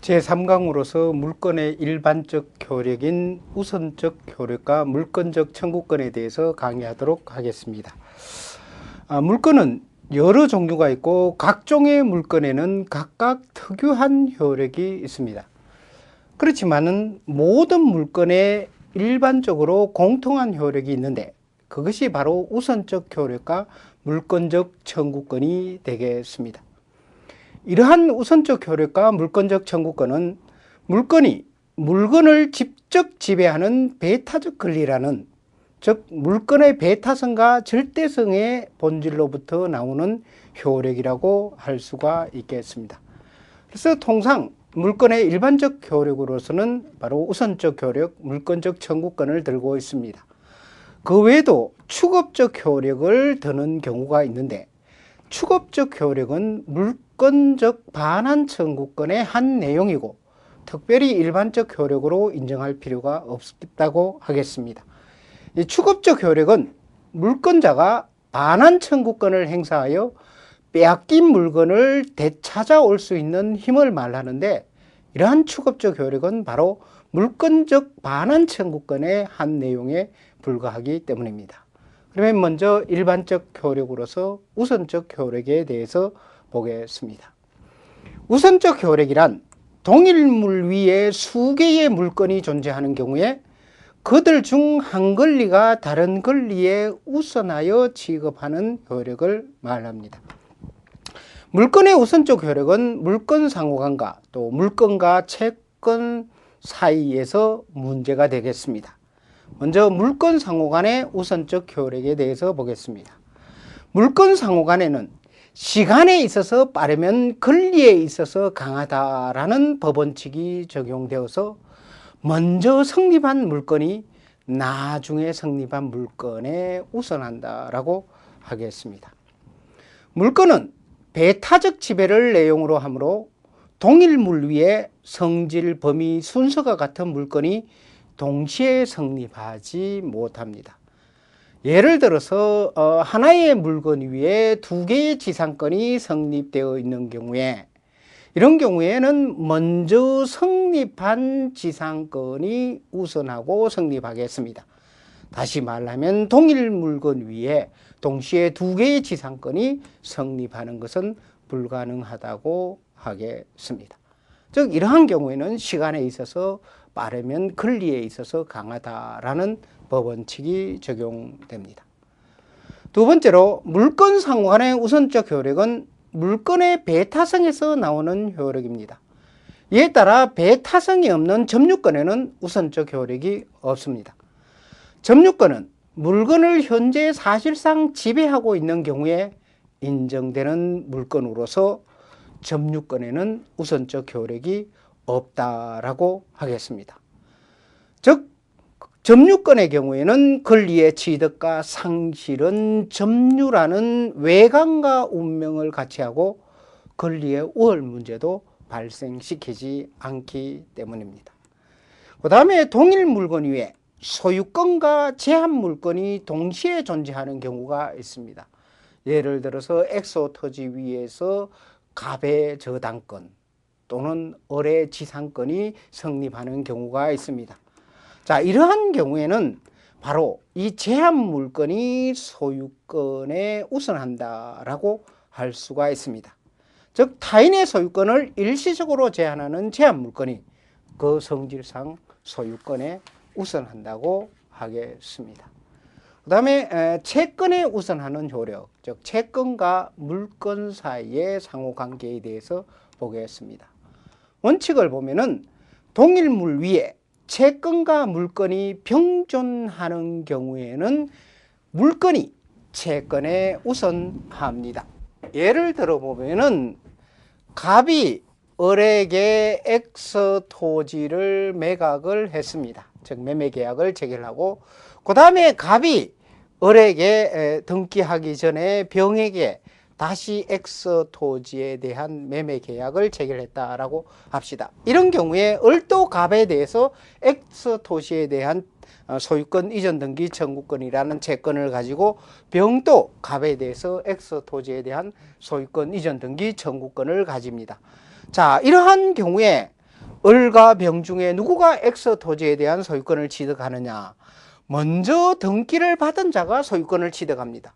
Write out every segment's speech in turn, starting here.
제3강으로서 물권의 일반적 효력인 우선적 효력과 물권적 청구권에 대해서 강의하도록 하겠습니다. 물권은 여러 종류가 있고 각종의 물권에는 각각 특유한 효력이 있습니다. 그렇지만은 모든 물권에 일반적으로 공통한 효력이 있는데 그것이 바로 우선적 효력과 물권적 청구권이 되겠습니다. 이러한 우선적 효력과 물권적 청구권은 물건이 물건을 직접 지배하는 배타적 권리라는, 즉 물건의 배타성과 절대성의 본질로부터 나오는 효력이라고 할 수가 있겠습니다. 그래서 통상 물건의 일반적 효력으로서는 바로 우선적 효력, 물권적 청구권을 들고 있습니다. 그 외에도 추급적 효력을 드는 경우가 있는데, 추급적 효력은 물권적 반환 청구권의 한 내용이고 특별히 일반적 효력으로 인정할 필요가 없다고 하겠습니다. 이 추급적 효력은 물권자가 반환 청구권을 행사하여 빼앗긴 물건을 되찾아올 수 있는 힘을 말하는데, 이러한 추급적 효력은 바로 물권적 반환 청구권의 한 내용에 불과하기 때문입니다. 그러면 먼저 일반적 효력으로서 우선적 효력에 대해서 보겠습니다. 우선적 효력이란 동일물 위에 수개의 물건이 존재하는 경우에 그들 중 한 권리가 다른 권리에 우선하여 취급하는 효력을 말합니다. 물건의 우선적 효력은 물건 상호간과 또 물건과 채권 사이에서 문제가 되겠습니다. 먼저 물건 상호간의 우선적 효력에 대해서 보겠습니다. 물건 상호간에는 시간에 있어서 빠르면 권리에 있어서 강하다라는 법원칙이 적용되어서 먼저 성립한 물건이 나중에 성립한 물건에 우선한다라고 하겠습니다. 물건은 배타적 지배를 내용으로 하므로 동일물 위에 성질, 범위, 순서가 같은 물건이 동시에 성립하지 못합니다. 예를 들어서 하나의 물건 위에 두 개의 지상권이 성립되어 있는 경우에, 이런 경우에는 먼저 성립한 지상권이 우선하고 성립하겠습니다. 다시 말하면 동일 물건 위에 동시에 두 개의 지상권이 성립하는 것은 불가능하다고 하겠습니다. 즉 이러한 경우에는 시간에 있어서 빠르면 권리에 있어서 강하다라는 법원칙이 적용됩니다. 두 번째로 물건 상호간의 우선적 효력은 물건의 배타성에서 나오는 효력입니다. 이에 따라 배타성이 없는 점유권에는 우선적 효력이 없습니다. 점유권은 물건을 현재 사실상 지배하고 있는 경우에 인정되는 물건으로서 점유권에는 우선적 효력이 없다라고 하겠습니다. 즉 점유권의 경우에는 권리의 취득과 상실은 점유라는 외관과 운명을 같이 하고 권리의 우월 문제도 발생시키지 않기 때문입니다. 그 다음에 동일 물건 위에 소유권과 제한 물건이 동시에 존재하는 경우가 있습니다. 예를 들어서 엑소 토지 위에서 갑의 저당권 또는 을의 지상권이 성립하는 경우가 있습니다. 자, 이러한 경우에는 바로 이 제한 물건이 소유권에 우선한다라고 할 수가 있습니다. 즉 타인의 소유권을 일시적으로 제한하는 제한 물건이 그 성질상 소유권에 우선한다고 하겠습니다. 그 다음에 채권에 우선하는 효력, 즉 채권과 물건 사이의 상호관계에 대해서 보겠습니다. 원칙을 보면은 동일물 위에 채권과 물건이 병존하는 경우에는 물건이 채권에 우선합니다. 예를 들어 보면은 갑이 을에게 X 토지를 매각을 했습니다. 즉 매매 계약을 체결하고 그 다음에 갑이 을에게 등기하기 전에 병에게 다시 X 토지에 대한 매매 계약을 체결했다라고 합시다. 이런 경우에 을도 갑에 대해서 X 토지에 대한 소유권 이전 등기 청구권이라는 채권을 가지고 병도 갑에 대해서 X 토지에 대한 소유권 이전 등기 청구권을 가집니다. 자, 이러한 경우에 을과 병 중에 누구가 X 토지에 대한 소유권을 취득하느냐? 먼저 등기를 받은 자가 소유권을 취득합니다.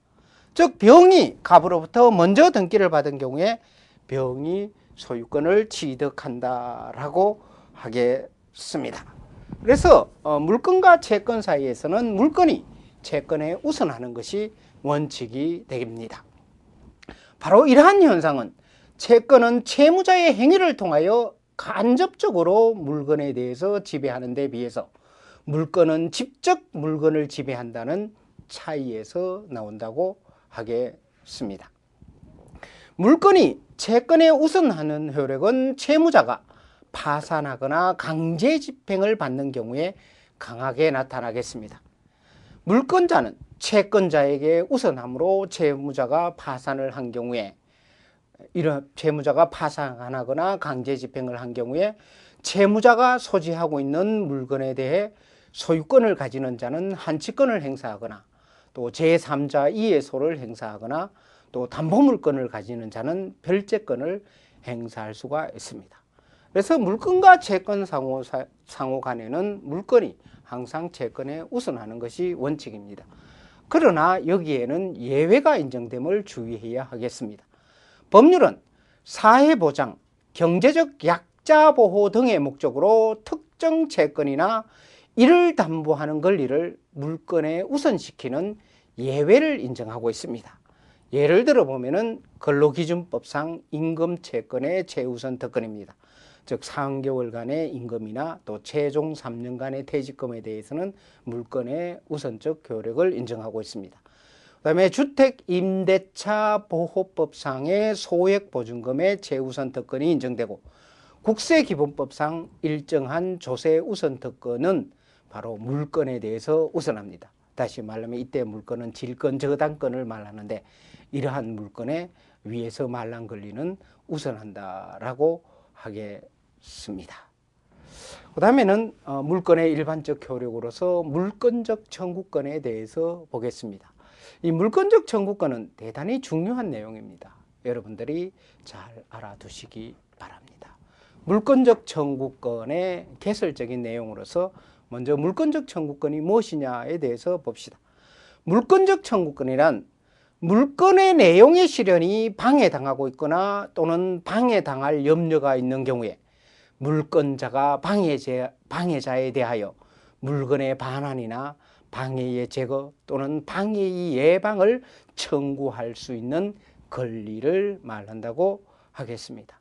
즉 병이 갑으로부터 먼저 등기를 받은 경우에 병이 소유권을 취득한다라고 하겠습니다. 그래서 물건과 채권 사이에서는 물건이 채권에 우선하는 것이 원칙이 됩니다. 바로 이러한 현상은 채권은 채무자의 행위를 통하여 간접적으로 물건에 대해서 지배하는 데 비해서 물건은 직접 물건을 지배한다는 차이에서 나온다고 하겠습니다. 물건이 채권에 우선하는 효력은 채무자가 파산하거나 강제 집행을 받는 경우에 강하게 나타나겠습니다. 물건자는 채권자에게 우선함으로 채무자가 파산을 한 경우에 이런 채무자가 파산하거나 강제 집행을 한 경우에 채무자가 소지하고 있는 물건에 대해 소유권을 가지는 자는 한치권을 행사하거나 또 제3자 이해소를 행사하거나 또 담보물건을 가지는 자는 별채권을 행사할 수가 있습니다. 그래서 물건과 채권 상호 간에는 물건이 항상 채권에 우선하는 것이 원칙입니다. 그러나 여기에는 예외가 인정됨을 주의해야 하겠습니다. 법률은 사회보장, 경제적 약자보호 등의 목적으로 특정 채권이나 이를 담보하는 권리를 물건에 우선시키는 예외를 인정하고 있습니다. 예를 들어 보면은 근로기준법상 임금채권의 최우선 특권입니다. 즉 3개월간의 임금이나 또 최종 3년간의 퇴직금에 대해서는 물건의 우선적 효력을 인정하고 있습니다. 그 다음에 주택임대차 보호법상의 소액보증금의 최우선 특권이 인정되고 국세기본법상 일정한 조세 우선 특권은 바로 물건에 대해서 우선합니다. 다시 말하면 이때 물건은 질권 저당권을 말하는데 이러한 물건에 위에서 말한 권리는 우선한다라고 하겠습니다. 그 다음에는 물건의 일반적 효력으로서 물건적 청구권에 대해서 보겠습니다. 이 물건적 청구권은 대단히 중요한 내용입니다. 여러분들이 잘 알아두시기 바랍니다. 물건적 청구권의 개설적인 내용으로서 먼저 물건적 청구권이 무엇이냐에 대해서 봅시다. 물건적 청구권이란 물건의 내용의 실현이 방해당하고 있거나 또는 방해당할 염려가 있는 경우에 물건자가 방해자에 대하여 물건의 반환이나 방해의 제거 또는 방해의 예방을 청구할 수 있는 권리를 말한다고 하겠습니다.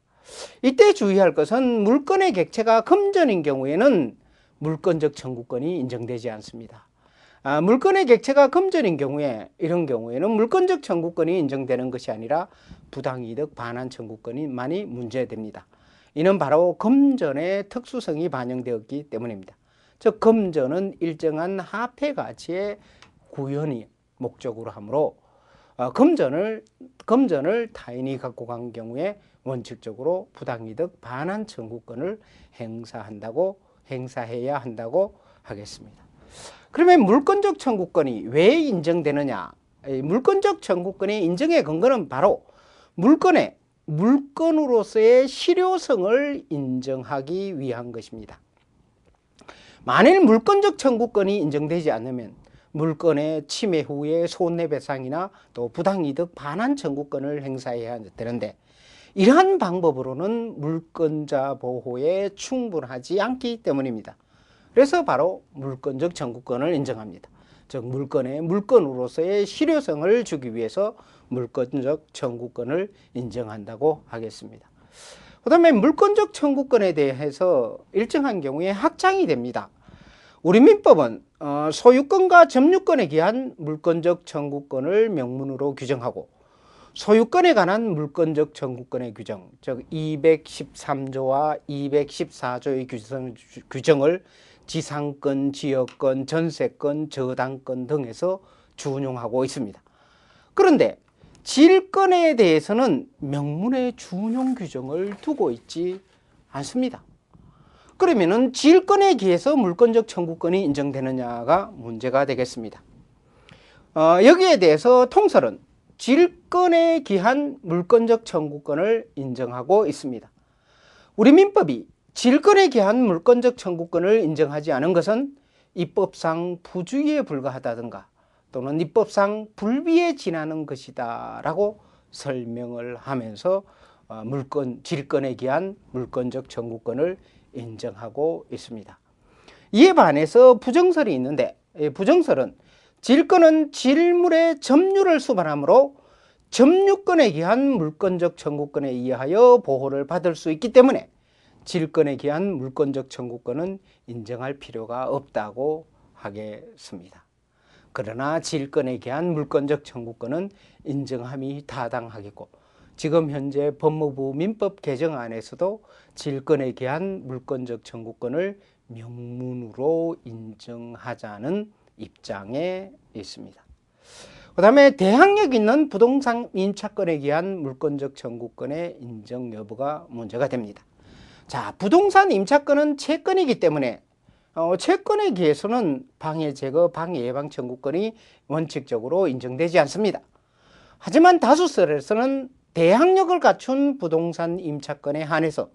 이때 주의할 것은 물건의 객체가 금전인 경우에는 물건적 청구권이 인정되지 않습니다. 물건의 객체가 금전인 경우에 이런 경우에는 물건적 청구권이 인정되는 것이 아니라 부당이득 반환 청구권이만이 문제됩니다. 이는 바로 금전의 특수성이 반영되었기 때문입니다. 즉 금전은 일정한 화폐 가치의 구현이 목적으로 하므로 금전을 타인이 갖고 간 경우에 원칙적으로 부당이득 반환 청구권을 행사해야 한다고 하겠습니다. 그러면 물건적 청구권이 왜 인정되느냐? 물건적 청구권의 인정의 근거는 바로 물건으로서의 실효성을 인정하기 위한 것입니다. 만일 물건적 청구권이 인정되지 않으면 물건의 침해 후에 손해배상이나 또 부당이득 반환 청구권을 행사해야 되는데 이러한 방법으로는 물건자 보호에 충분하지 않기 때문입니다. 그래서 바로 물건적 청구권을 인정합니다. 즉 물건의 물건으로서의 실효성을 주기 위해서 물건적 청구권을 인정한다고 하겠습니다. 그 다음에 물건적 청구권에 대해서 일정한 경우에 확장이 됩니다. 우리 민법은 소유권과 점유권에 기한 물건적 청구권을 명문으로 규정하고 소유권에 관한 물건적 청구권의 규정, 즉 213조와 214조의 규정을 지상권, 지역권, 전세권, 저당권 등에서 준용하고 있습니다. 그런데 질권에 대해서는 명문의 준용 규정을 두고 있지 않습니다. 그러면은 질권에 기해서 물건적 청구권이 인정되느냐가 문제가 되겠습니다. 여기에 대해서 통설은 질권에 기한 물건적 청구권을 인정하고 있습니다. 우리 민법이 질권에 기한 물권적 청구권을 인정하지 않은 것은 입법상 부주의에 불과하다든가 또는 입법상 불비에 지나는 것이다 라고 설명을 하면서 질권에 기한 물권적 청구권을 인정하고 있습니다. 이에 반해서 부정설이 있는데, 부정설은 질권은 질물의 점유를 수반하므로 점유권에 기한 물권적 청구권에 의하여 보호를 받을 수 있기 때문에 질권에 기한 물권적 청구권은 인정할 필요가 없다고 하겠습니다. 그러나 질권에 기한 물권적 청구권은 인정함이 타당하겠고, 지금 현재 법무부 민법 개정안에서도 질권에 기한 물권적 청구권을 명문으로 인정하자는 입장에 있습니다. 그 다음에 대항력 있는 부동산 임차권에 기한 물권적 청구권의 인정 여부가 문제가 됩니다. 자, 부동산 임차권은 채권이기 때문에 채권에 기해서는 방해 제거, 방해 예방 청구권이 원칙적으로 인정되지 않습니다. 하지만 다수설에서는 대항력을 갖춘 부동산 임차권에 한해서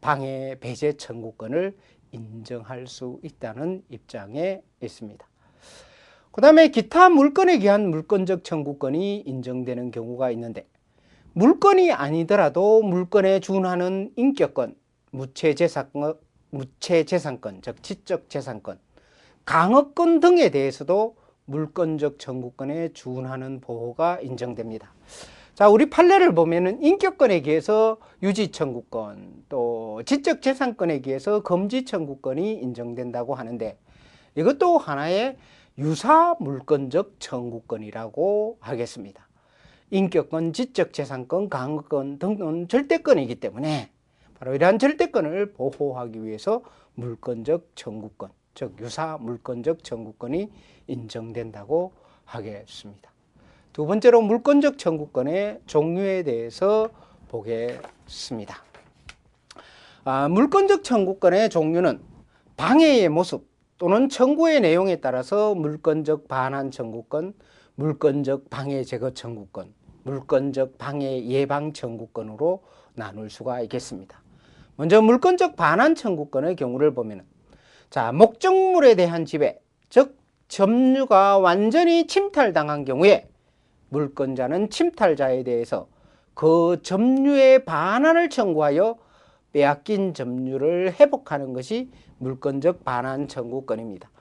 방해 배제 청구권을 인정할 수 있다는 입장에 있습니다. 그 다음에 기타 물건에 기한 물권적 청구권이 인정되는 경우가 있는데, 물건이 아니더라도 물건에 준하는 인격권, 무체재산권, 즉 지적재산권, 강업권 등에 대해서도 물권적 청구권에 준하는 보호가 인정됩니다. 자, 우리 판례를 보면은 인격권에 기해서 유지청구권, 또 지적재산권에 기해서 금지청구권이 인정된다고 하는데, 이것도 하나의 유사물권적 청구권이라고 하겠습니다. 인격권, 지적재산권, 강업권 등은 절대권이기 때문에 바로 이러한 절대권을 보호하기 위해서 물권적 청구권, 즉 유사물권적 청구권이 인정된다고 하겠습니다. 두 번째로 물권적 청구권의 종류에 대해서 보겠습니다. 물권적 청구권의 종류는 방해의 모습 또는 청구의 내용에 따라서 물권적 반환 청구권, 물권적 방해 제거 청구권, 물권적 방해 예방 청구권으로 나눌 수가 있겠습니다. 먼저 물권적 반환 청구권의 경우를 보면, 자, 목적물에 대한 지배, 즉 점유가 완전히 침탈당한 경우에 물권자는 침탈자에 대해서 그 점유의 반환을 청구하여 빼앗긴 점유를 회복하는 것이 물권적 반환 청구권입니다.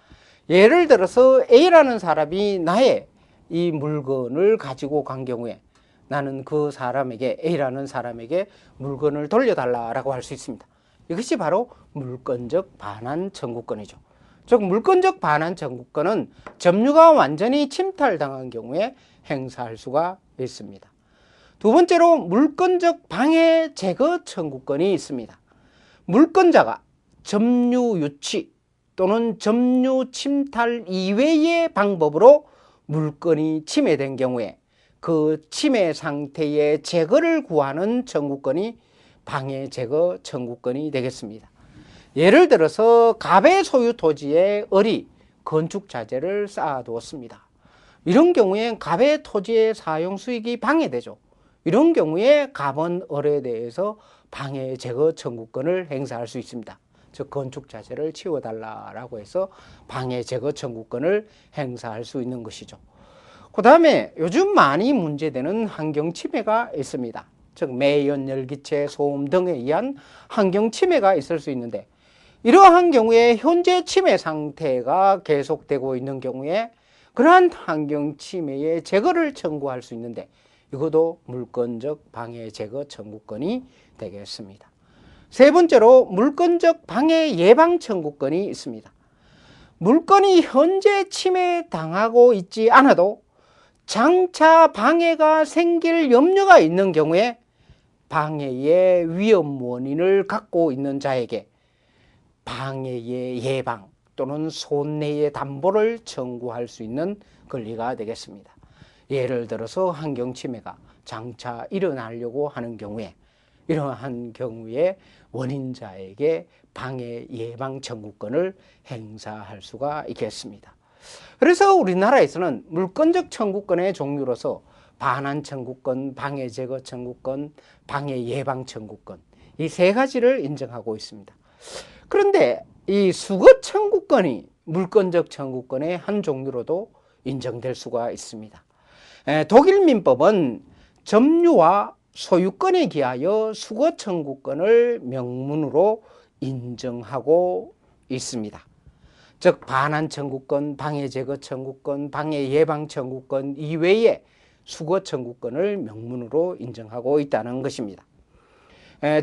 예를 들어서 A라는 사람이 나의 이 물건을 가지고 간 경우에 나는 그 사람에게, A라는 사람에게 물건을 돌려달라고 할 수 있습니다. 이것이 바로 물권적 반환 청구권이죠. 즉 물권적 반환 청구권은 점유가 완전히 침탈당한 경우에 행사할 수가 있습니다. 두 번째로 물권적 방해 제거 청구권이 있습니다. 물권자가 점유 유치 또는 점유 침탈 이외의 방법으로 물건이 침해된 경우에 그 침해 상태의 제거를 구하는 청구권이 방해 제거 청구권이 되겠습니다. 예를 들어서 갑의 소유 토지에 을이 건축 자재를 쌓아두었습니다. 이런 경우에 갑의 토지의 사용 수익이 방해되죠. 이런 경우에 갑은 을에 대해서 방해 제거 청구권을 행사할 수 있습니다. 즉 건축 자재를 치워달라고 해서 방해 제거 청구권을 행사할 수 있는 것이죠. 그 다음에 요즘 많이 문제되는 환경 침해가 있습니다. 즉 매연, 열기체, 소음 등에 의한 환경 침해가 있을 수 있는데, 이러한 경우에 현재 침해 상태가 계속되고 있는 경우에 그러한 환경 침해의 제거를 청구할 수 있는데, 이것도 물권적 방해 제거 청구권이 되겠습니다. 세 번째로 물권적 방해 예방 청구권이 있습니다. 물건이 현재 침해당하고 있지 않아도 장차 방해가 생길 염려가 있는 경우에 방해의 위험 원인을 갖고 있는 자에게 방해의 예방 또는 손해의 담보를 청구할 수 있는 권리가 되겠습니다. 예를 들어서 환경 침해가 장차 일어나려고 하는 경우에 이러한 경우에 원인자에게 방해 예방 청구권을 행사할 수가 있겠습니다. 그래서 우리나라에서는 물권적 청구권의 종류로서 반환 청구권, 방해 제거 청구권, 방해 예방 청구권, 이 세 가지를 인정하고 있습니다. 그런데 이 수거 청구권이 물권적 청구권의 한 종류로도 인정될 수가 있습니다. 독일 민법은 점유와 소유권에 기하여 수거 청구권을 명문으로 인정하고 있습니다. 즉 반환 청구권, 방해 제거 청구권, 방해 예방 청구권 이외에 수거 청구권을 명문으로 인정하고 있다는 것입니다.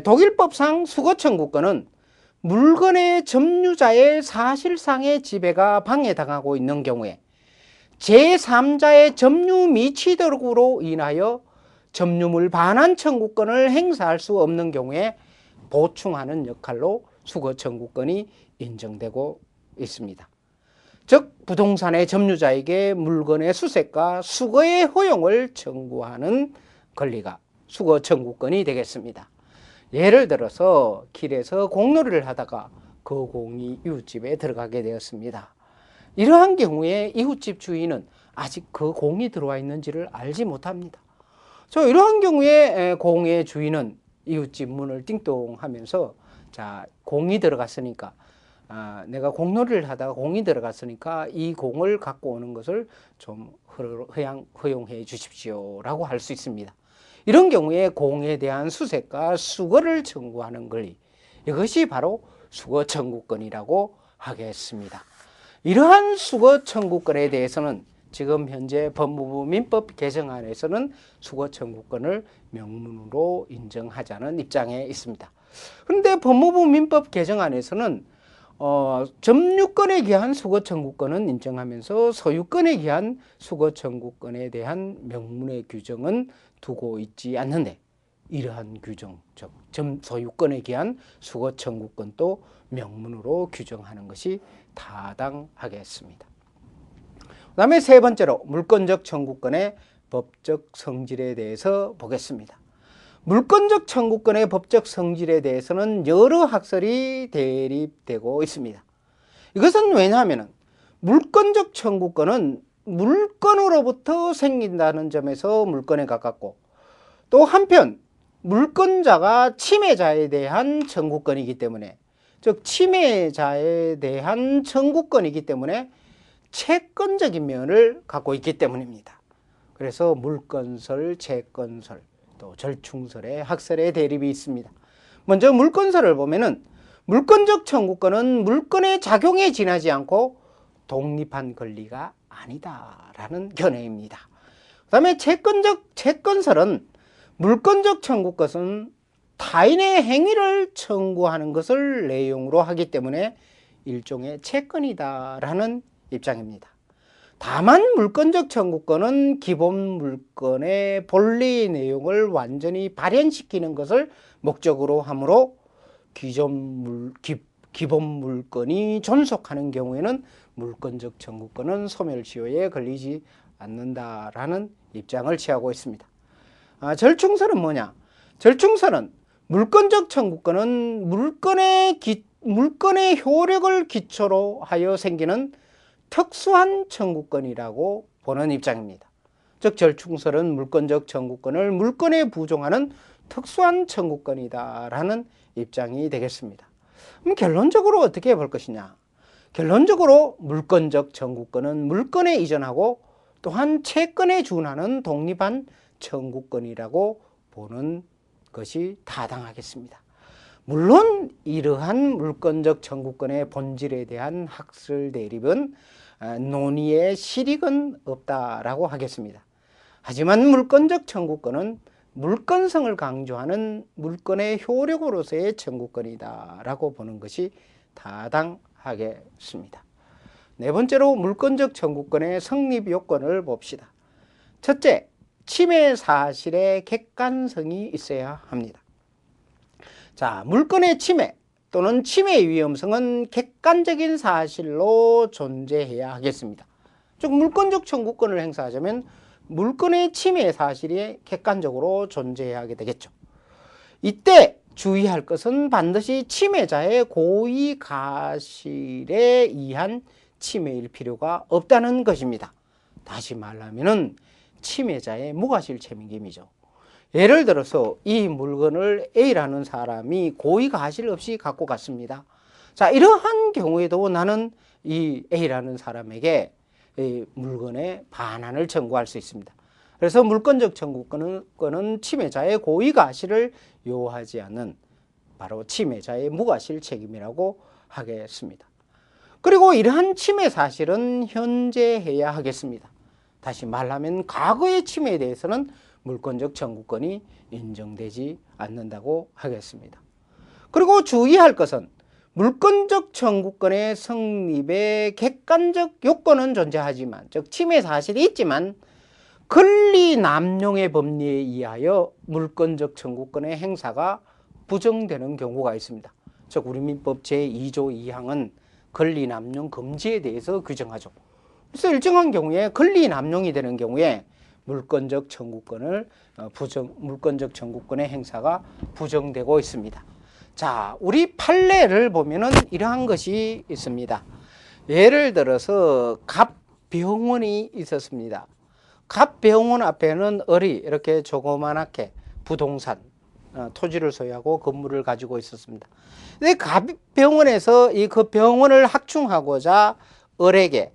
독일법상 수거 청구권은 물건의 점유자의 사실상의 지배가 방해당하고 있는 경우에 제3자의 점유 미취득으로 인하여 점유물 반환 청구권을 행사할 수 없는 경우에 보충하는 역할로 수거 청구권이 인정되고 있습니다. 즉 부동산의 점유자에게 물건의 수색과 수거의 허용을 청구하는 권리가 수거 청구권이 되겠습니다. 예를 들어서 길에서 공놀이를 하다가 그 공이 이웃집에 들어가게 되었습니다. 이러한 경우에 이웃집 주인은 아직 그 공이 들어와 있는지를 알지 못합니다. 이러한 경우에 공의 주인은 이웃집 문을 띵동하면서 자, 공이 들어갔으니까 내가 공놀이를 하다가 공이 들어갔으니까 이 공을 갖고 오는 것을 좀 허용해 주십시오 라고 할 수 있습니다. 이런 경우에 공에 대한 수색과 수거를 청구하는 권리, 이것이 바로 수거 청구권이라고 하겠습니다. 이러한 수거 청구권에 대해서는 지금 현재 법무부 민법 개정안에서는 수거 청구권을 명문으로 인정하자는 입장에 있습니다. 그런데 법무부 민법 개정안에서는 점유권에 기한 수거 청구권은 인정하면서 소유권에 기한 수거 청구권에 대한 명문의 규정은 두고 있지 않는데, 이러한 규정, 즉 소유권에 기한 수거 청구권도 명문으로 규정하는 것이 타당하겠습니다. 그 다음에 세 번째로 물권적 청구권의 법적 성질에 대해서 보겠습니다. 물권적 청구권의 법적 성질에 대해서는 여러 학설이 대립되고 있습니다. 이것은 왜냐하면 물권적 청구권은 물건으로부터 생긴다는 점에서 물건에 가깝고, 또 한편 물권자가 침해자에 대한 청구권이기 때문에, 즉 침해자에 대한 청구권이기 때문에 채권적인 면을 갖고 있기 때문입니다. 그래서 물건설, 채권설, 또 절충설의 학설의 대립이 있습니다. 먼저 물건설을 보면은 물권적 청구권은 물건의 작용에 지나지 않고 독립한 권리가 아니다라는 견해입니다. 그 다음에 채권설은 물권적 청구권은 타인의 행위를 청구하는 것을 내용으로 하기 때문에 일종의 채권이다라는 입장입니다. 다만 물권적 청구권은 기본 물건의 본래의 내용을 완전히 발현시키는 것을 목적으로 하므로 기본 물건이 존속하는 경우에는 물권적 청구권은 소멸시효에 걸리지 않는다라는 입장을 취하고 있습니다. 절충설은 뭐냐? 절충설은 물권적 청구권은 물건의 효력을 기초로 하여 생기는 특수한 청구권이라고 보는 입장입니다. 즉 절충설은 물권적 청구권을 물건에 부종하는 특수한 청구권이다라는 입장이 되겠습니다. 그럼 결론적으로 어떻게 볼 것이냐? 결론적으로 물권적 청구권은 물건에 이전하고 또한 채권에 준하는 독립한 청구권이라고 보는 것이 타당하겠습니다. 물론 이러한 물권적 청구권의 본질에 대한 학술 대립은 논의의 실익은 없다라고 하겠습니다. 하지만 물권적 청구권은 물건성을 강조하는 물건의 효력으로서의 청구권이다라고 보는 것이 타당하겠습니다. 네 번째로 물권적 청구권의 성립 요건을 봅시다. 첫째, 침해 사실의 객관성이 있어야 합니다. 자, 물건의 침해 또는 침해의 위험성은 객관적인 사실로 존재해야 하겠습니다. 즉 물권적 청구권을 행사하자면 물건의 침해 사실이 객관적으로 존재해야 하게 되겠죠. 이때 주의할 것은 반드시 침해자의 고의 가실에 의한 침해일 필요가 없다는 것입니다. 다시 말하면 침해자의 무과실 책임이죠. 예를 들어서 이 물건을 A라는 사람이 고의 가실 없이 갖고 갔습니다. 자, 이러한 경우에도 나는 이 A라는 사람에게 이 물건의 반환을 청구할 수 있습니다. 그래서 물권적 청구권은 침해자의 고의가시를 요하지 않는 바로 침해자의 무과실 책임이라고 하겠습니다. 그리고 이러한 침해 사실은 현재해야 하겠습니다. 다시 말하면 과거의 침해에 대해서는 물권적 청구권이 인정되지 않는다고 하겠습니다. 그리고 주의할 것은 물권적 청구권의 성립에 객관적 요건은 존재하지만, 즉 침해 사실이 있지만 권리 남용의 법리에 의하여 물권적 청구권의 행사가 부정되는 경우가 있습니다. 즉 우리 민법 제2조 2항은 권리 남용 금지에 대해서 규정하죠. 그래서 일정한 경우에 권리 남용이 되는 경우에 물권적 청구권의 행사가 부정되고 있습니다. 자, 우리 판례를 보면은 이러한 것이 있습니다. 예를 들어서 갑병원이 있었습니다. 갑병원 앞에는 을이 이렇게 조그만하게 부동산, 토지를 소유하고 건물을 가지고 있었습니다. 근데 갑병원에서 그 병원을 확충하고자 을에게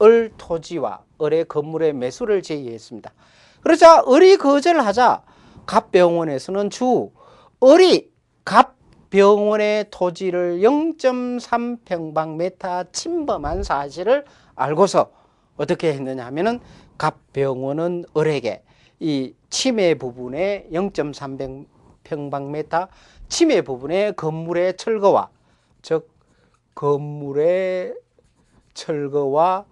을 토지와 을의 건물의 매수를 제의했습니다. 그러자 을이 거절하자 갑병원에서는 을이 갑병원의 토지를 0.3평방미터 침범한 사실을 알고서 어떻게 했느냐 하면은 갑병원은 을에게 이 침해 부분의 0.3평방미터 침해 부분의 건물의 철거와, 즉 건물의 철거와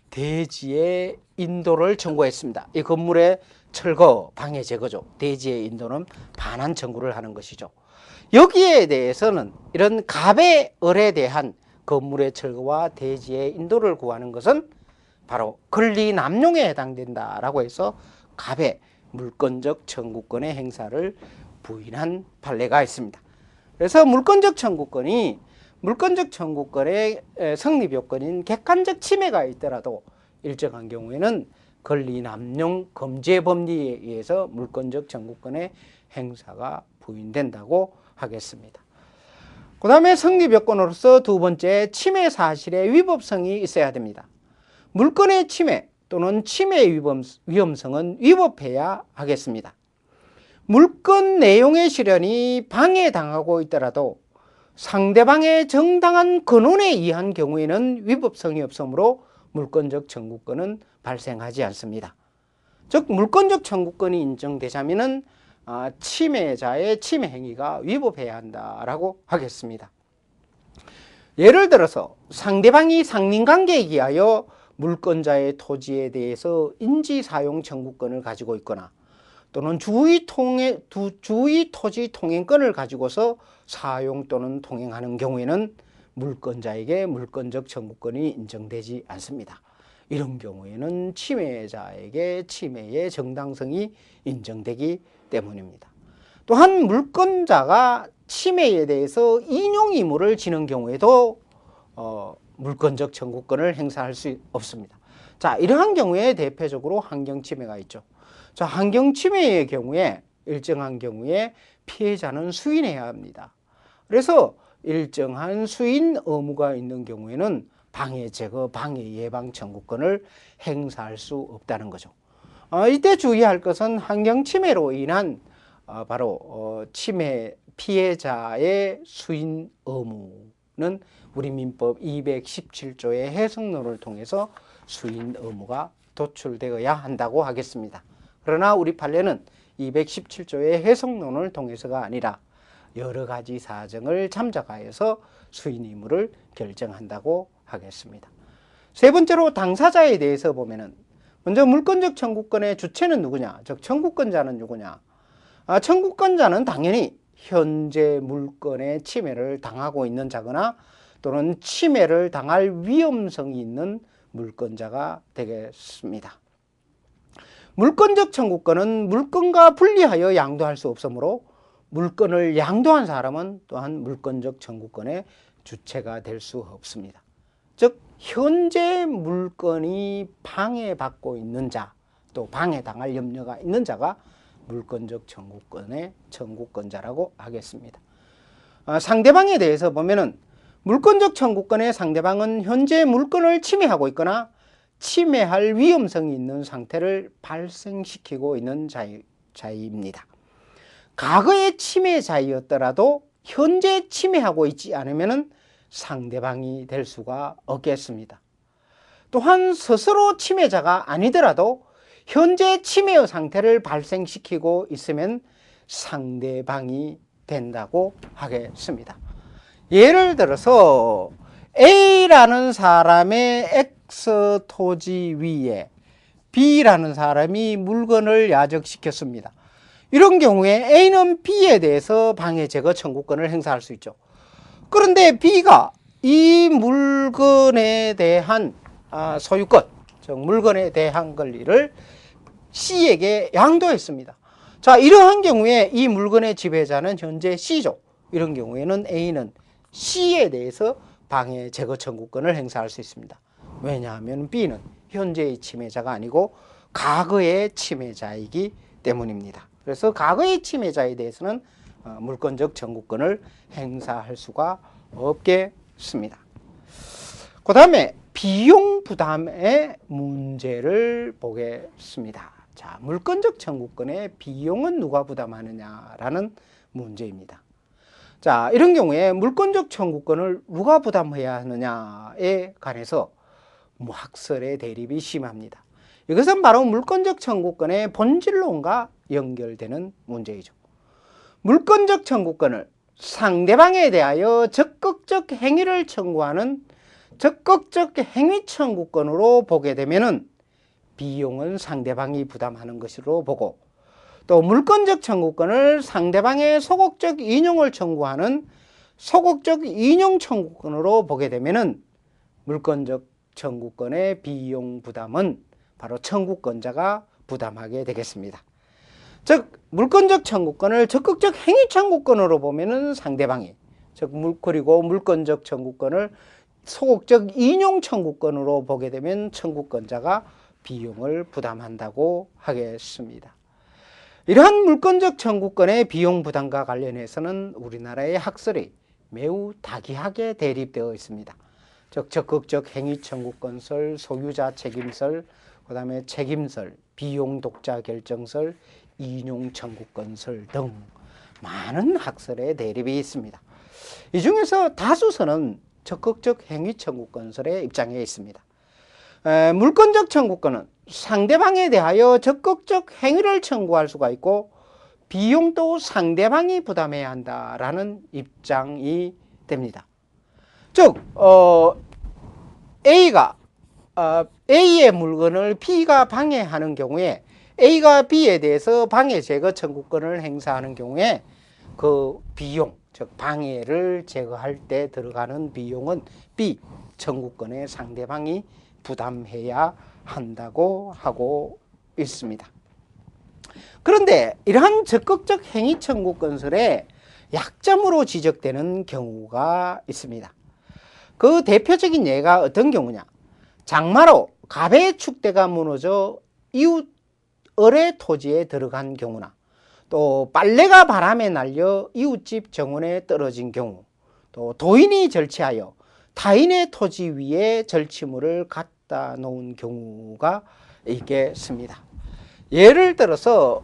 대지의 인도를 청구했습니다. 이 건물의 철거, 방해 제거죠. 대지의 인도는 반환 청구를 하는 것이죠. 여기에 대해서는 이런 갑의 을에 대한 건물의 철거와 대지의 인도를 구하는 것은 바로 권리 남용에 해당된다라고 해서 갑의 물권적 청구권의 행사를 부인한 판례가 있습니다. 그래서 물권적 청구권의 성립 요건인 객관적 침해가 있더라도 일정한 경우에는 권리 남용 금지 법리에 의해서 물권적 청구권의 행사가 부인된다고 하겠습니다. 그 다음에 성립 요건으로서 두 번째, 침해 사실의 위법성이 있어야 됩니다. 물권의 침해 또는 침해 위험성은 위법해야 하겠습니다. 물권 내용의 실현이 방해당하고 있더라도 상대방의 정당한 근원에 의한 경우에는 위법성이 없으므로 물권적 청구권은 발생하지 않습니다. 즉 물권적 청구권이 인정되자면은 침해자의 침해 행위가 위법해야 한다라고 하겠습니다. 예를 들어서 상대방이 상린관계에 의하여 물권자의 토지에 대해서 인지사용 청구권을 가지고 있거나 또는 주의 토지 통행권을 가지고서 사용 또는 통행하는 경우에는 물권자에게 물권적 청구권이 인정되지 않습니다. 이런 경우에는 침해자에게 침해의 정당성이 인정되기 때문입니다. 또한 물권자가 침해에 대해서 인용 의무를 지는 경우에도 물권적 청구권을 행사할 수 없습니다. 자, 이러한 경우에 대표적으로 환경침해가 있죠. 자, 환경침해의 경우에 일정한 경우에 피해자는 수인해야 합니다. 그래서 일정한 수인 의무가 있는 경우에는 방해 제거, 방해 예방 청구권을 행사할 수 없다는 거죠. 이때 주의할 것은 환경침해로 인한 바로 침해 피해자의 수인 의무는 우리 민법 217조의 해석론을 통해서 수인 의무가 도출되어야 한다고 하겠습니다. 그러나 우리 판례는 217조의 해석론을 통해서가 아니라 여러 가지 사정을 참작하여서 수인 의무를 결정한다고 하겠습니다. 세 번째로 당사자에 대해서 보면은 먼저 물권적 청구권의 주체는 누구냐, 즉 청구권자는 누구냐. 청구권자는 당연히 현재 물권의 침해를 당하고 있는 자거나 또는 침해를 당할 위험성이 있는 물권자가 되겠습니다. 물권적 청구권은 물권과 분리하여 양도할 수 없으므로 물권을 양도한 사람은 또한 물권적 청구권의 주체가 될 수 없습니다. 즉 현재 물건이 방해받고 있는 자, 또 방해당할 염려가 있는 자가 물권적 청구권의 청구권자라고 하겠습니다. 상대방에 대해서 보면은 물권적 청구권의 상대방은 현재 물권을 침해하고 있거나 침해할 위험성이 있는 상태를 발생시키고 있는 자입니다. 과거의 침해자이었더라도 현재 침해하고 있지 않으면 상대방이 될 수가 없겠습니다. 또한 스스로 침해자가 아니더라도 현재 침해의 상태를 발생시키고 있으면 상대방이 된다고 하겠습니다. 예를 들어서 A라는 사람의 X 토지 위에 B라는 사람이 물건을 야적시켰습니다. 이런 경우에 A는 B에 대해서 방해 제거 청구권을 행사할 수 있죠. 그런데 B가 이 물건에 대한 소유권, 즉 물건에 대한 권리를 C에게 양도했습니다. 자, 이러한 경우에 이 물건의 지배자는 현재 C죠. 이런 경우에는 A는 C에 대해서 방해 제거 청구권을 행사할 수 있습니다. 왜냐하면 B는 현재의 침해자가 아니고 과거의 침해자이기 때문입니다. 그래서 과거의 침해자에 대해서는 물권적 청구권을 행사할 수가 없겠습니다. 그 다음에 비용 부담의 문제를 보겠습니다. 자, 물권적 청구권의 비용은 누가 부담하느냐라는 문제입니다. 자, 이런 경우에 물권적 청구권을 누가 부담해야 하느냐에 관해서 학설의 대립이 심합니다. 이것은 바로 물권적 청구권의 본질론과 연결되는 문제이죠. 물권적 청구권을 상대방에 대하여 적극적 행위를 청구하는 적극적 행위 청구권으로 보게 되면은 비용은 상대방이 부담하는 것으로 보고, 또 물권적 청구권을 상대방의 소극적 인용을 청구하는 소극적 인용 청구권으로 보게 되면은 물권적 청구권의 비용 부담은 바로 청구권자가 부담하게 되겠습니다. 즉 물권적 청구권을 적극적 행위 청구권으로 보면은 상대방이, 그리고 물권적 청구권을 소극적 인용 청구권으로 보게 되면 청구권자가 비용을 부담한다고 하겠습니다. 이러한 물권적 청구권의 비용 부담과 관련해서는 우리나라의 학설이 매우 다기하게 대립되어 있습니다. 즉 적극적 행위 청구권설, 소유자 책임설, 그 다음에 책임설, 비용 독자 결정설, 인용 청구권설 등 많은 학설의 대립이 있습니다. 이 중에서 다수서는 적극적 행위 청구권설의 입장에 있습니다. 물권적 청구권은 상대방에 대하여 적극적 행위를 청구할 수가 있고 비용도 상대방이 부담해야 한다라는 입장이 됩니다. 즉 A가 A의 물건을 B가 방해하는 경우에 A가 B에 대해서 방해 제거 청구권을 행사하는 경우에 그 비용, 즉 방해를 제거할 때 들어가는 비용은 B 청구권의 상대방이 부담해야 한다고 하고 있습니다. 그런데 이러한 적극적 행위 청구권설의 약점으로 지적되는 경우가 있습니다. 그 대표적인 예가 어떤 경우냐? 장마로 갑의 축대가 무너져 이웃 을의 토지에 들어간 경우나, 또 빨래가 바람에 날려 이웃집 정원에 떨어진 경우, 또 도인이 절취하여 타인의 토지 위에 절취물을 갖다 놓은 경우가 있겠습니다. 예를 들어서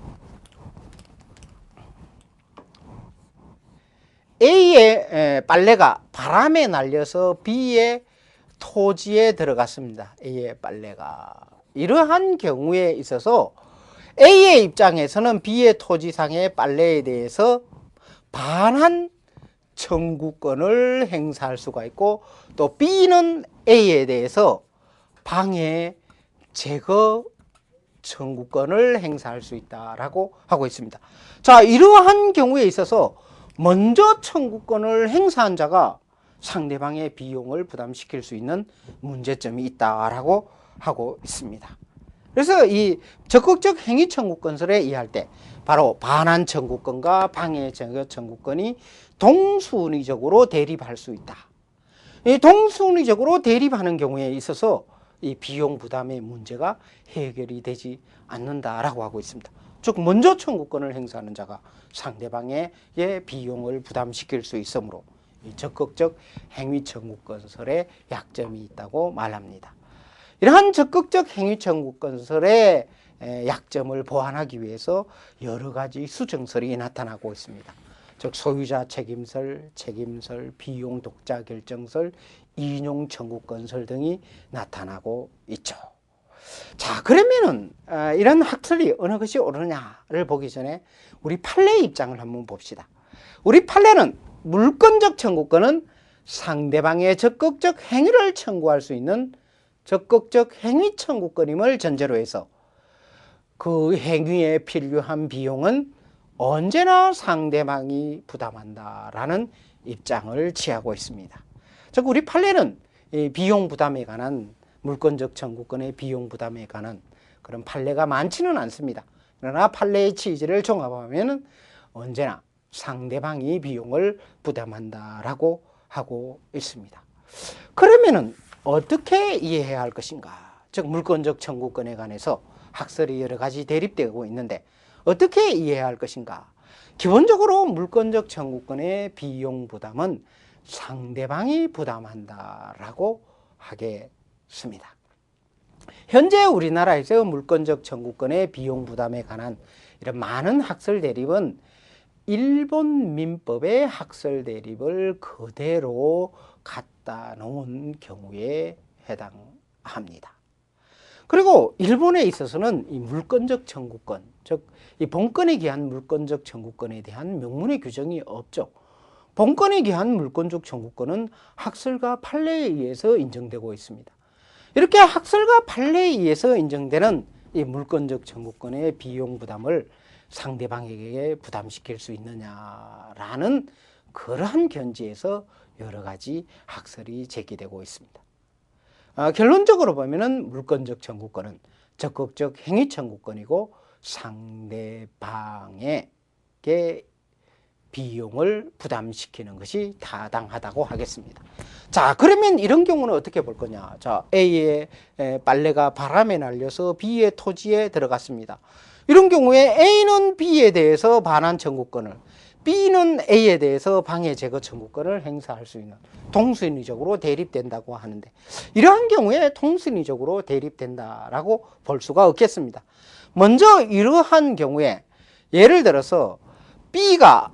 A의 빨래가 바람에 날려서 B의 토지에 들어갔습니다. A의 빨래가. 이러한 경우에 있어서 A의 입장에서는 B의 토지상의 빨래에 대해서 반환 청구권을 행사할 수가 있고, 또 B는 A에 대해서 방해 제거 청구권을 행사할 수 있다라고 하고 있습니다. 자, 이러한 경우에 있어서 먼저 청구권을 행사한 자가 상대방의 비용을 부담시킬 수 있는 문제점이 있다라고 하고 있습니다. 그래서 이 적극적 행위 청구권설에 의할 때 바로 반환 청구권과 방해 제거 청구권이 동순위적으로 대립할 수 있다. 이 동순위적으로 대립하는 경우에 있어서 이 비용 부담의 문제가 해결이 되지 않는다라고 하고 있습니다. 즉 먼저 청구권을 행사하는 자가 상대방의 비용을 부담시킬 수 있으므로 이 적극적 행위 청구권설의 약점이 있다고 말합니다. 이러한 적극적 행위 청구권설의 약점을 보완하기 위해서 여러 가지 수정설이 나타나고 있습니다. 즉 소유자 책임설, 비용 독자 결정설, 인용 청구권설 등이 나타나고 있죠. 자, 그러면은 이런 학설이 어느 것이 옳으냐를 보기 전에 우리 판례의 입장을 한번 봅시다. 우리 판례는 물권적 청구권은 상대방의 적극적 행위를 청구할 수 있는 적극적 행위 청구권임을 전제로 해서 그 행위에 필요한 비용은 언제나 상대방이 부담한다라는 입장을 취하고 있습니다. 즉 우리 판례는 이 비용 부담에 관한 물권적 청구권의 비용 부담에 관한 그런 판례가 많지는 않습니다. 그러나 판례의 취지를 종합하면 언제나 상대방이 비용을 부담한다라고 하고 있습니다. 그러면은 어떻게 이해해야 할 것인가? 즉 물권적 청구권에 관해서 학설이 여러 가지 대립되고 있는데 어떻게 이해해야 할 것인가? 기본적으로 물권적 청구권의 비용 부담은 상대방이 부담한다라고 하겠습니다. 현재 우리나라에서 물권적 청구권의 비용 부담에 관한 이런 많은 학설 대립은 일본 민법의 학설 대립을 그대로 갖다 놓은 경우에 해당합니다. 그리고 일본에 있어서는 이 물권적 청구권, 즉 이 본건에 기한 물권적 청구권에 대한 명문의 규정이 없죠. 본건에 기한 물권적 청구권은 학설과 판례에 의해서 인정되고 있습니다. 이렇게 학설과 판례에 의해서 인정되는 이 물권적 청구권의 비용 부담을 상대방에게 부담시킬 수 있느냐라는 그러한 견지에서 여러 가지 학설이 제기되고 있습니다. 결론적으로 보면은 물권적 청구권은 적극적 행위 청구권이고 상대방에게 비용을 부담시키는 것이 타당하다고 하겠습니다. 자, 그러면 이런 경우는 어떻게 볼 거냐? 자, A의 빨래가 바람에 날려서 B의 토지에 들어갔습니다. 이런 경우에 A는 B에 대해서 반환 청구권을, B는 A에 대해서 방해 제거 청구권을 행사할 수 있는 동순위적으로 대립된다고 하는데 이러한 경우에 동순위적으로 대립된다라고 볼 수가 없겠습니다. 먼저 이러한 경우에 예를 들어서 B가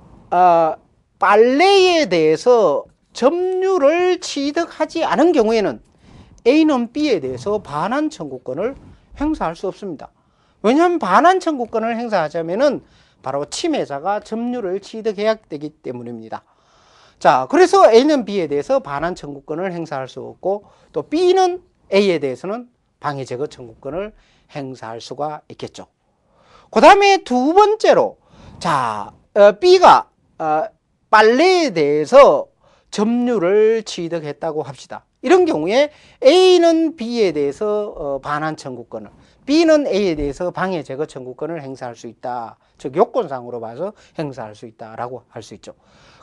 빨래에 대해서 점유를 취득하지 않은 경우에는 A는 B에 대해서 반환 청구권을 행사할 수 없습니다. 왜냐하면 반환 청구권을 행사하자면은 바로 침해자가 점유를 취득해야 되기 때문입니다. 자, 그래서 A는 B에 대해서 반환 청구권을 행사할 수 없고 또 B는 A에 대해서는 방해 제거 청구권을 행사할 수가 있겠죠. 그 다음에 두 번째로 자, B가 빨래에 대해서 점유를 취득했다고 합시다. 이런 경우에 A는 B에 대해서 반환 청구권을, B는 A에 대해서 방해 제거 청구권을 행사할 수 있다. 즉 요건상으로 봐서 행사할 수 있다라고 할 수 있죠.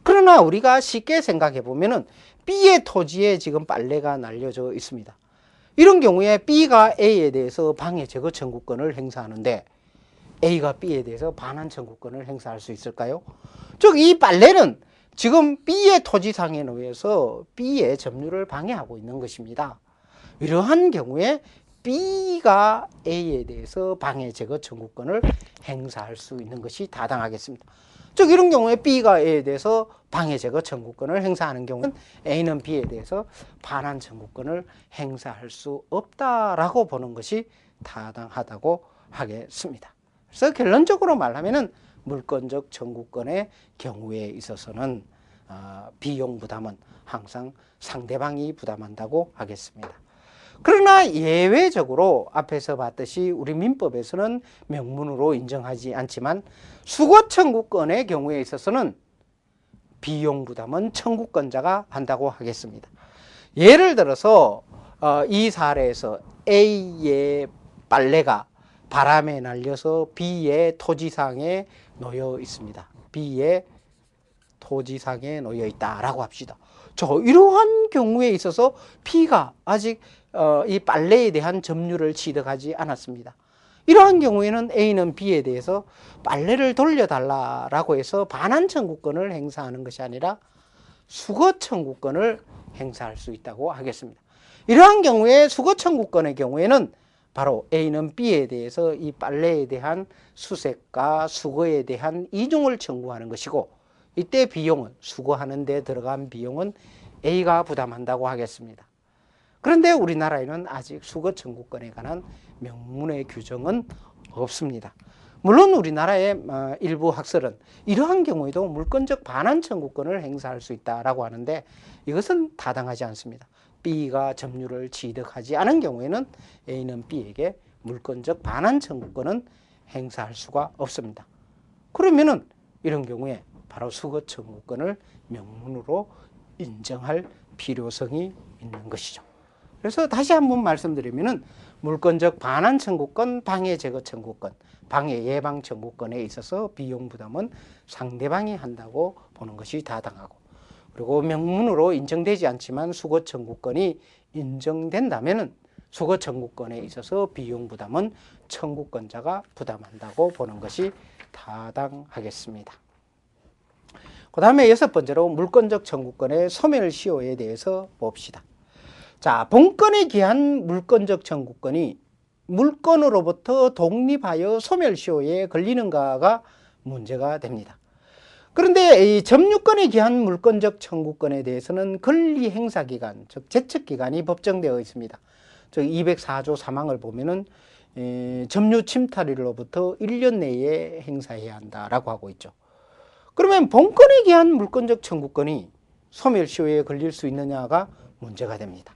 그러나 우리가 쉽게 생각해 보면은 B의 토지에 지금 빨래가 날려져 있습니다. 이런 경우에 B가 A에 대해서 방해 제거 청구권을 행사하는데 A가 B에 대해서 반환 청구권을 행사할 수 있을까요? 즉 이 빨래는 지금 B의 토지상에 의해서 B의 점유를 방해하고 있는 것입니다. 이러한 경우에 B가 A에 대해서 방해 제거 청구권을 행사할 수 있는 것이 타당하겠습니다. 즉 이런 경우에 B가 A에 대해서 방해 제거 청구권을 행사하는 경우는 A는 B에 대해서 반환 청구권을 행사할 수 없다라고 보는 것이 타당하다고 하겠습니다. 그래서 결론적으로 말하면은 물권적 청구권의 경우에 있어서는 비용 부담은 항상 상대방이 부담한다고 하겠습니다. 그러나 예외적으로 앞에서 봤듯이 우리 민법에서는 명문으로 인정하지 않지만 수거 청구권의 경우에 있어서는 비용 부담은 청구권자가 한다고 하겠습니다. 예를 들어서 이 사례에서 A의 빨래가 바람에 날려서 B의 토지상에 놓여 있습니다. B의 토지상에 놓여 있다라고 합시다. 이러한 경우에 있어서 B가 아직 이 빨래에 대한 점유를 취득하지 않았습니다. 이러한 경우에는 A는 B에 대해서 빨래를 돌려달라라고 해서 반환 청구권을 행사하는 것이 아니라 수거 청구권을 행사할 수 있다고 하겠습니다. 이러한 경우에 수거 청구권의 경우에는 바로 A는 B에 대해서 이 빨래에 대한 수색과 수거에 대한 이중을 청구하는 것이고, 이때 비용은, 수거하는 데 들어간 비용은 A가 부담한다고 하겠습니다. 그런데 우리나라에는 아직 수거 청구권에 관한 명문의 규정은 없습니다. 물론 우리나라의 일부 학설은 이러한 경우에도 물권적 반환 청구권을 행사할 수 있다라고 하는데, 이것은 타당하지 않습니다. B가 점유를 취득하지 않은 경우에는 A는 B에게 물권적 반환 청구권은 행사할 수가 없습니다. 그러면은 이런 경우에 바로 수거 청구권을 명문으로 인정할 필요성이 있는 것이죠. 그래서 다시 한번 말씀드리면은 물권적 반환 청구권, 방해 제거 청구권, 방해 예방 청구권에 있어서 비용 부담은 상대방이 한다고 보는 것이 타당하고, 그리고 명문으로 인정되지 않지만 수거 청구권이 인정된다면은 수거 청구권에 있어서 비용 부담은 청구권자가 부담한다고 보는 것이 타당하겠습니다. 그 다음에 6번째로 물권적 청구권의 소멸시효에 대해서 봅시다. 자, 본건에 기한 물권적 청구권이 물건으로부터 독립하여 소멸시효에 걸리는가가 문제가 됩니다. 그런데 이 점유권에 기한 물권적 청구권에 대해서는 권리 행사 기간, 즉 제척 기간이 법정되어 있습니다. 즉 204조 3항을 보면은 점유 침탈일로부터 1년 내에 행사해야 한다라고 하고 있죠. 그러면 본건에 기한 물권적 청구권이 소멸시효에 걸릴 수 있느냐가 문제가 됩니다.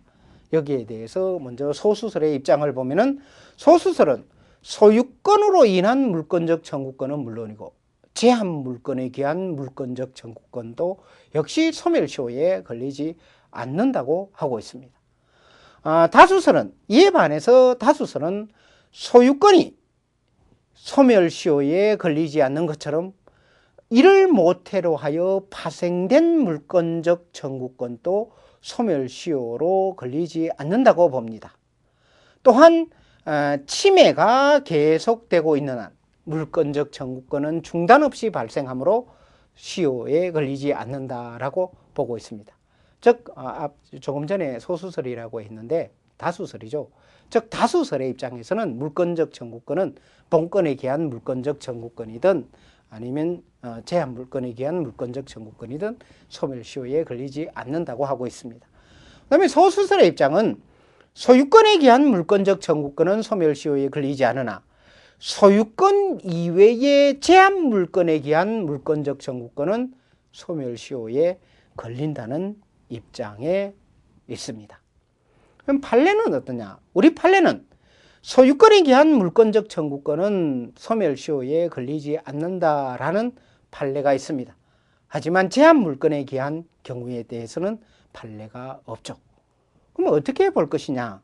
여기에 대해서 먼저 소수설의 입장을 보면은, 소수설은 소유권으로 인한 물권적 청구권은 물론이고 제한 물건에 기한 물권적 청구권도 역시 소멸시효에 걸리지 않는다고 하고 있습니다. 다수설은, 이에 반해서 다수설은 소유권이 소멸시효에 걸리지 않는 것처럼 이를 모태로 하여 파생된 물권적 청구권도 소멸시효로 걸리지 않는다고 봅니다. 또한 침해가 계속되고 있는 한 물권적 청구권은 중단 없이 발생하므로 시효에 걸리지 않는다라고 보고 있습니다. 즉 조금 전에 소수설이라고 했는데 다수설이죠. 즉 다수설의 입장에서는 물권적 청구권은 본건에 기한 물권적 청구권이든 아니면 제한 물건에 기한 물권적 청구권이든 소멸시효에 걸리지 않는다고 하고 있습니다. 그 다음에 소수설의 입장은 소유권에 기한 물권적 청구권은 소멸시효에 걸리지 않으나 소유권 이외의 제한 물건에 기한 물권적 청구권은 소멸시효에 걸린다는 입장에 있습니다. 그럼 판례는 어떠냐? 우리 판례는 소유권에 기한 물권적 청구권은 소멸시효에 걸리지 않는다라는 판례가 있습니다. 하지만 제한 물건에 기한 경우에 대해서는 판례가 없죠. 그럼 어떻게 볼 것이냐?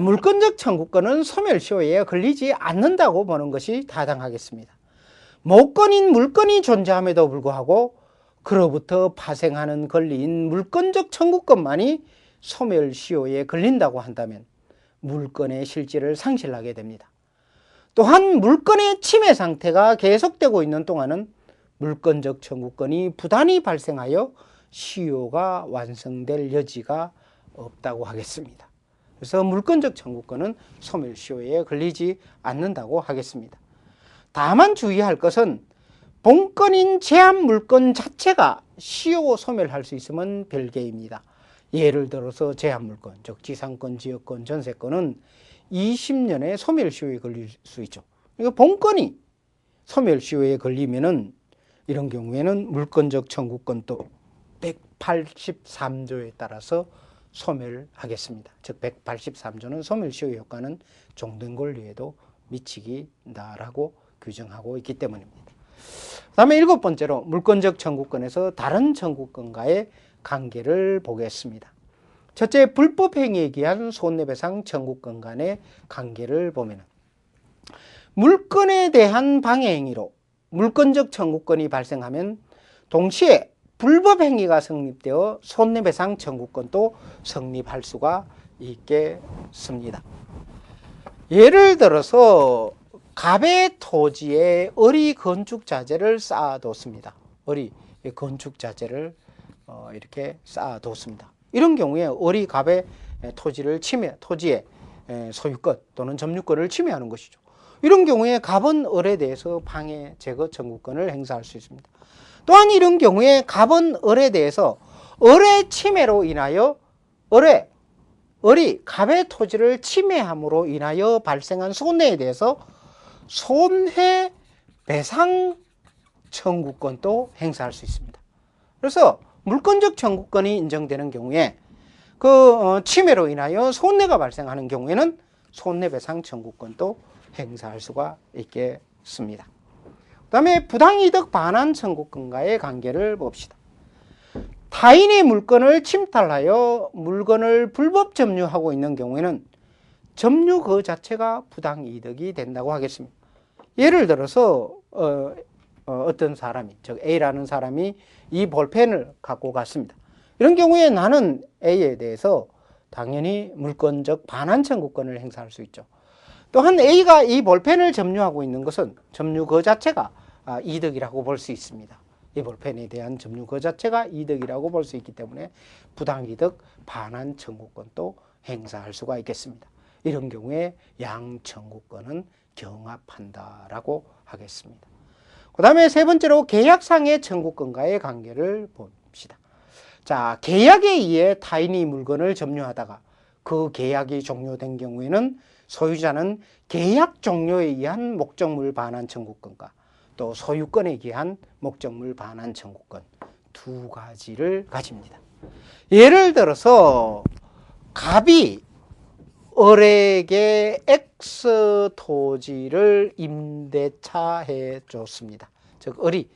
물권적 청구권은 소멸시효에 걸리지 않는다고 보는 것이 타당하겠습니다. 모권인 물건이 존재함에도 불구하고 그로부터 파생하는 권리인 물권적 청구권만이 소멸시효에 걸린다고 한다면 물건의 실질을 상실하게 됩니다. 또한 물건의 침해 상태가 계속되고 있는 동안은 물권적 청구권이 부단히 발생하여 시효가 완성될 여지가 없다고 하겠습니다. 그래서 물권적 청구권은 소멸시효에 걸리지 않는다고 하겠습니다. 다만 주의할 것은 본건인 제한 물건 자체가 시효 소멸할 수 있으면 별개입니다. 예를 들어서 제한 물건, 즉 지상권, 지역권, 전세권은 20년의 소멸시효에 걸릴 수 있죠. 그러니까 본건이 소멸시효에 걸리면은 이런 경우에는 물권적 청구권도 183조에 따라서 소멸하겠습니다. 즉 183조는 소멸시효 효과는 종된 권리에도 미치긴다라고 규정하고 있기 때문입니다. 그 다음에 7번째로 물권적 청구권에서 다른 청구권과의 관계를 보겠습니다. 첫째, 불법행위에 기한 손해배상 청구권 간의 관계를 보면 물건에 대한 방해행위로 물권적 청구권이 발생하면 동시에 불법행위가 성립되어 손해배상 청구권도 성립할 수가 있겠습니다. 예를 들어서 갑의 토지에 어리 건축 자재를 쌓아뒀습니다. 어리 건축 자재를 이렇게 쌓아뒀습니다. 이런 경우에 어리 갑의 토지를 토지의 소유권 또는 점유권을 침해하는 것이죠. 이런 경우에 갑은 을에 대해서 방해 제거 청구권을 행사할 수 있습니다. 또한 이런 경우에 갑은 을에 대해서 을의 침해로 인하여 을이 갑의 토지를 침해함으로 인하여 발생한 손해에 대해서 손해배상 청구권도 행사할 수 있습니다. 그래서 물권적 청구권이 인정되는 경우에 그 침해로 인하여 손해가 발생하는 경우에는 손해배상 청구권도 행사할 수가 있겠습니다. 그 다음에 부당이득 반환 청구권과의 관계를 봅시다. 타인의 물건을 침탈하여 물건을 불법 점유하고 있는 경우에는 점유 그 자체가 부당이득이 된다고 하겠습니다. 예를 들어서 어떤 사람이, 즉 A라는 사람이 이 볼펜을 갖고 갔습니다. 이런 경우에 나는 A에 대해서 당연히 물권적 반환 청구권을 행사할 수 있죠. 또한 A가 이 볼펜을 점유하고 있는 것은 점유 그 자체가 이득이라고 볼 수 있습니다. 이 볼펜에 대한 점유 그 자체가 이득이라고 볼 수 있기 때문에 부당이득 반환 청구권도 행사할 수가 있겠습니다. 이런 경우에 양 청구권은 경합한다라고 하겠습니다. 그 다음에 세 번째로 계약상의 청구권과의 관계를 봅시다. 자, 계약에 의해 타인이 물건을 점유하다가 그 계약이 종료된 경우에는 소유자는 계약 종료에 의한 목적물 반환 청구권과 또 소유권에 의한 목적물 반환 청구권 두 가지를 가집니다. 예를 들어서 갑이 을에게 X 토지를 임대차해 줬습니다. 즉 을이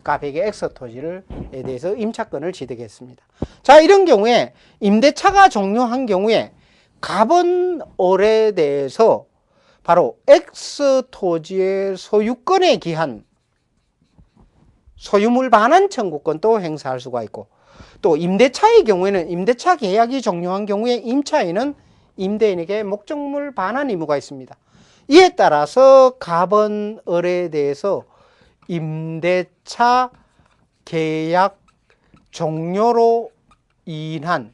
갑에게 X 토지에 대해서 임차권을 취득했습니다. 자, 이런 경우에 임대차가 종료한 경우에 갑은 을에 대해서 바로 X 토지의 소유권에 기한 소유물 반환 청구권도 행사할 수가 있고, 또 임대차의 경우에는 임대차 계약이 종료한 경우에 임차인은 임대인에게 목적물 반환 의무가 있습니다. 이에 따라서 갑은 을에 대해서 임대차 계약 종료로 인한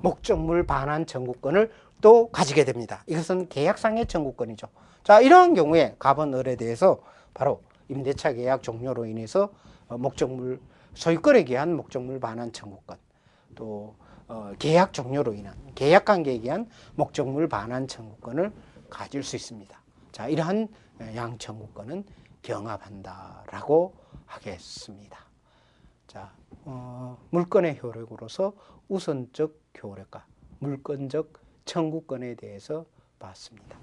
목적물 반환 청구권을 또 가지게 됩니다. 이것은 계약상의 청구권이죠. 자, 이러한 경우에 갑은 을에 대해서 바로 임대차 계약 종료로 인해서 목적물 소유권에 기한 목적물 반환 청구권, 또 계약 종료로 인한 계약관계에 기한 목적물 반환 청구권을 가질 수 있습니다. 자, 이러한 양 청구권은 경합한다라고 하겠습니다. 자, 물권의 효력으로서 우선적 효력과 물권적 청구권에 대해서 봤습니다.